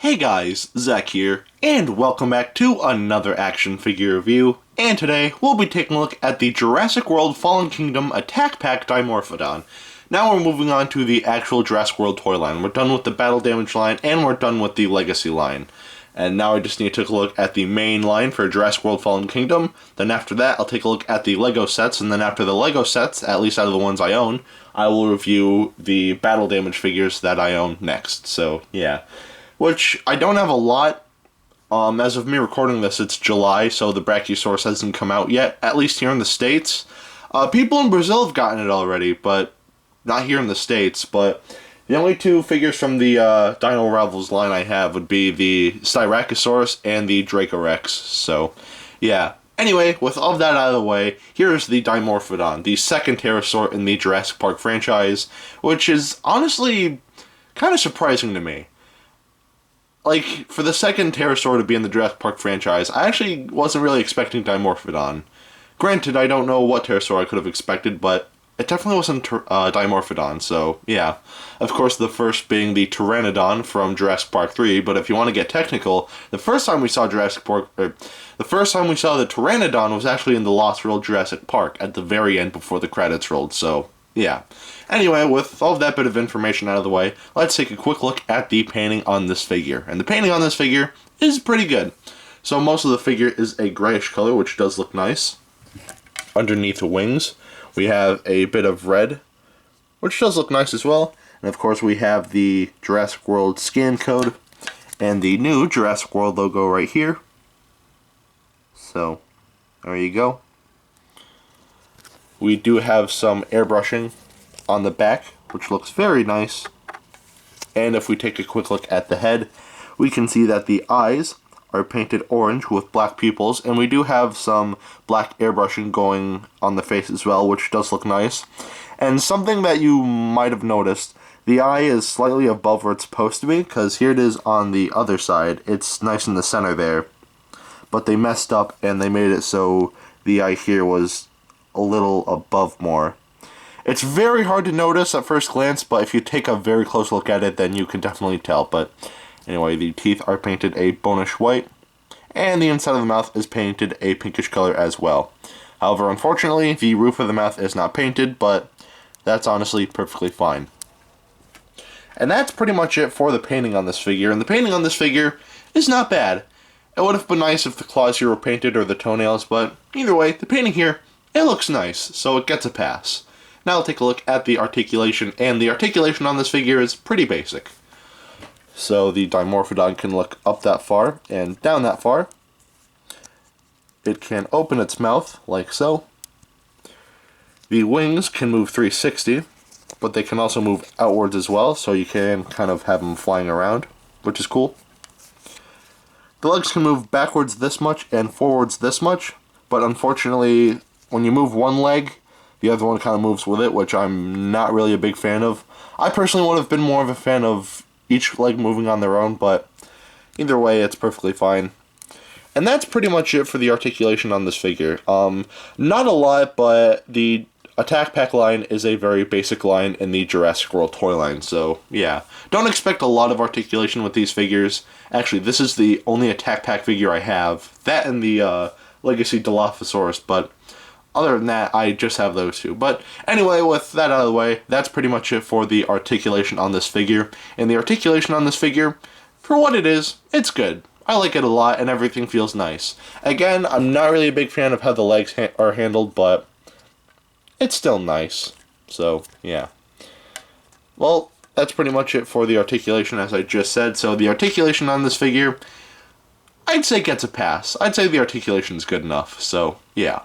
Hey guys, Zack here, and welcome back to another action figure review, and today we'll be taking a look at the Jurassic World Fallen Kingdom Attack Pack Dimorphodon. Now we're moving on to the actual Jurassic World toy line. We're done with the Battle Damage line, and we're done with the Legacy line. And now I just need to take a look at the main line for Jurassic World Fallen Kingdom. Then after that, I'll take a look at the LEGO sets, and then after the LEGO sets, at least out of the ones I own, I will review the Battle Damage figures that I own next. So, yeah. Which, I don't have a lot. As of me recording this, it's July, so the Brachiosaurus hasn't come out yet, at least here in the States. People in Brazil have gotten it already, but not here in the States. But the only two figures from the Dino Rivals line I have would be the Styracosaurus and the Dracorex. So, yeah. Anyway, with all of that out of the way, here's the Dimorphodon, the second pterosaur in the Jurassic Park franchise, which is honestly kind of surprising to me. Like, for the second pterosaur to be in the Jurassic Park franchise, I actually wasn't really expecting Dimorphodon. Granted, I don't know what pterosaur I could have expected, but it definitely wasn't Dimorphodon, so yeah. Of course, the first being the Pteranodon from Jurassic Park 3, but if you want to get technical, the first time we saw the Pteranodon was actually in the Lost World Jurassic Park, at the very end before the credits rolled, so yeah. Anyway, with all of that bit of information out of the way, let's take a quick look at the painting on this figure. And the painting on this figure is pretty good. So most of the figure is a grayish color, which does look nice. Underneath the wings, we have a bit of red, which does look nice as well. And of course we have the Jurassic World scan code and the new Jurassic World logo right here. So, there you go. We do have some airbrushing on the back, which looks very nice. And if we take a quick look at the head, we can see that the eyes are painted orange with black pupils, and we do have some black airbrushing going on the face as well, which does look nice. And something that you might have noticed, the eye is slightly above where it's supposed to be, because here it is on the other side. It's nice in the center there. But they messed up and they made it so the eye here was a little above more. It's very hard to notice at first glance, but if you take a very close look at it, then you can definitely tell. But anyway, the teeth are painted a bonish white, and the inside of the mouth is painted a pinkish color as well. However, unfortunately, the roof of the mouth is not painted, but that's honestly perfectly fine. And that's pretty much it for the painting on this figure, and the painting on this figure is not bad. It would have been nice if the claws here were painted or the toenails, but either way, the painting here, it looks nice, so it gets a pass. Now I'll take a look at the articulation, and the articulation on this figure is pretty basic. So the Dimorphodon can look up that far and down that far. It can open its mouth, like so. The wings can move 360, but they can also move outwards as well, so you can kind of have them flying around, which is cool. The legs can move backwards this much and forwards this much, but unfortunately, when you move one leg, the other one kind of moves with it, which I'm not really a big fan of. I personally would have been more of a fan of each leg moving on their own, but either way, it's perfectly fine. And that's pretty much it for the articulation on this figure. Not a lot, but the Attack Pack line is a very basic line in the Jurassic World toy line, so yeah. Don't expect a lot of articulation with these figures. Actually, this is the only Attack Pack figure I have. That and the Legacy Dilophosaurus, but other than that, I just have those two. But anyway, with that out of the way, that's pretty much it for the articulation on this figure. And the articulation on this figure, for what it is, it's good. I like it a lot, and everything feels nice. Again, I'm not really a big fan of how the legs are handled, but it's still nice. So, yeah. Well, that's pretty much it for the articulation, as I just said. So the articulation on this figure, I'd say gets a pass. I'd say the articulation is good enough, so yeah.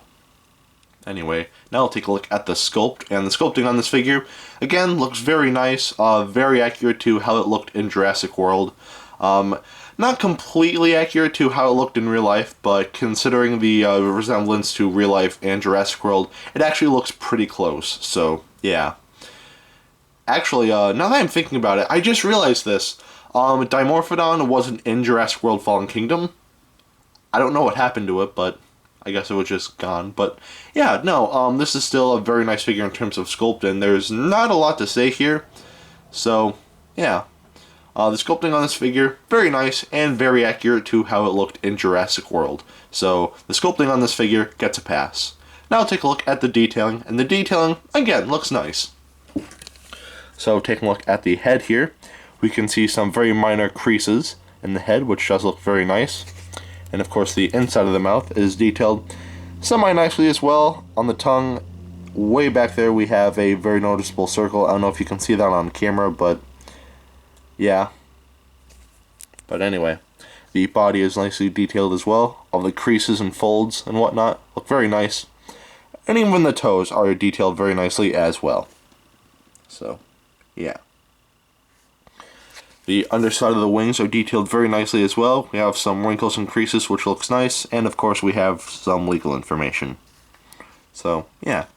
Anyway, now I'll take a look at the sculpt, and the sculpting on this figure, again, looks very nice, very accurate to how it looked in Jurassic World. Not completely accurate to how it looked in real life, but considering the resemblance to real life and Jurassic World, it actually looks pretty close, so yeah. Actually, now that I'm thinking about it, I just realized this. Dimorphodon wasn't in Jurassic World Fallen Kingdom. I don't know what happened to it, but I guess it was just gone. But yeah, no, this is still a very nice figure in terms of sculpt, and there's not a lot to say here. So, yeah. The sculpting on this figure, very nice and very accurate to how it looked in Jurassic World. So the sculpting on this figure gets a pass. Now take a look at the detailing, and the detailing, again, looks nice. So taking a look at the head here, we can see some very minor creases in the head, which does look very nice. And of course the inside of the mouth is detailed semi-nicely as well. On the tongue, way back there, we have a very noticeable circle. I don't know if you can see that on camera, but yeah. But anyway, the body is nicely detailed as well. All the creases and folds and whatnot look very nice. And even the toes are detailed very nicely as well. So, yeah. The underside of the wings are detailed very nicely as well. We have some wrinkles and creases, which looks nice. And of course we have some legal information. So, yeah.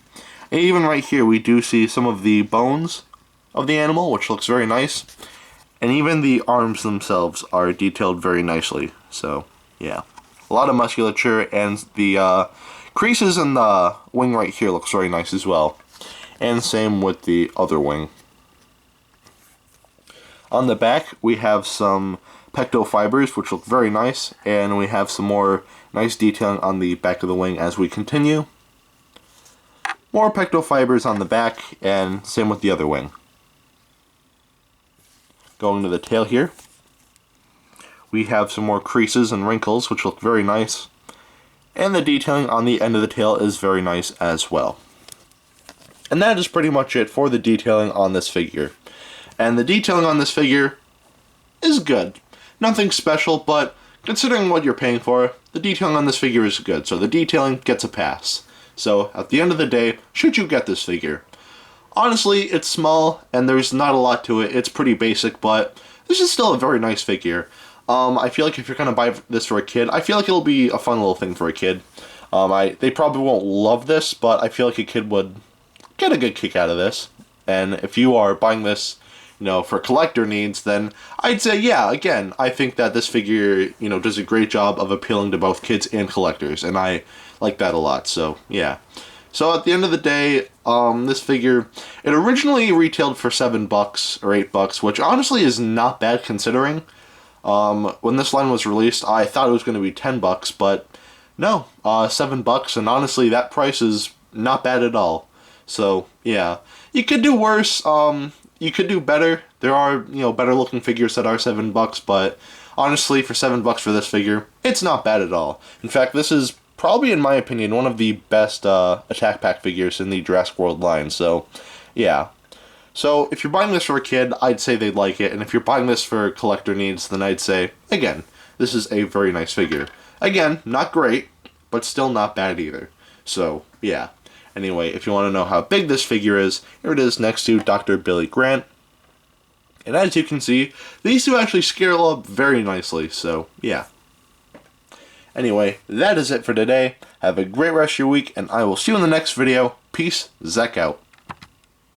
And even right here we do see some of the bones of the animal, which looks very nice. And even the arms themselves are detailed very nicely. So, yeah. A lot of musculature, and the creases in the wing right here looks very nice as well. And same with the other wing. On the back, we have some pecto fibers, which look very nice. And we have some more nice detailing on the back of the wing as we continue. More pecto fibers on the back, and same with the other wing. Going to the tail here, we have some more creases and wrinkles, which look very nice. And the detailing on the end of the tail is very nice as well. And that is pretty much it for the detailing on this figure. And the detailing on this figure is good. Nothing special, but considering what you're paying for, the detailing on this figure is good. So the detailing gets a pass. So at the end of the day, should you get this figure? Honestly, it's small, and there's not a lot to it. It's pretty basic, but this is still a very nice figure. I feel like if you're going to buy this for a kid, I feel like it'll be a fun little thing for a kid. They probably won't love this, but I feel like a kid would get a good kick out of this. And if you are buying this, for collector needs, then I'd say, yeah, again, I think that this figure, does a great job of appealing to both kids and collectors, and I like that a lot, so, yeah. So at the end of the day, this figure, it originally retailed for $7 or $8, which honestly is not bad considering. When this line was released, I thought it was going to be $10, but no, $7, and honestly, that price is not bad at all. So, yeah. You could do worse, you could do better. There are, better looking figures that are $7, but honestly, for $7 for this figure, it's not bad at all. In fact, this is probably, in my opinion, one of the best Attack Pack figures in the Jurassic World line, so, yeah. So, if you're buying this for a kid, I'd say they'd like it, and if you're buying this for collector needs, then I'd say, again, this is a very nice figure. Again, not great, but still not bad either. So, yeah. Anyway, if you want to know how big this figure is, here it is next to Dr. Billy Grant. And as you can see, these two actually scale up very nicely, so, yeah. Anyway, that is it for today. Have a great rest of your week, and I will see you in the next video. Peace, Zack out.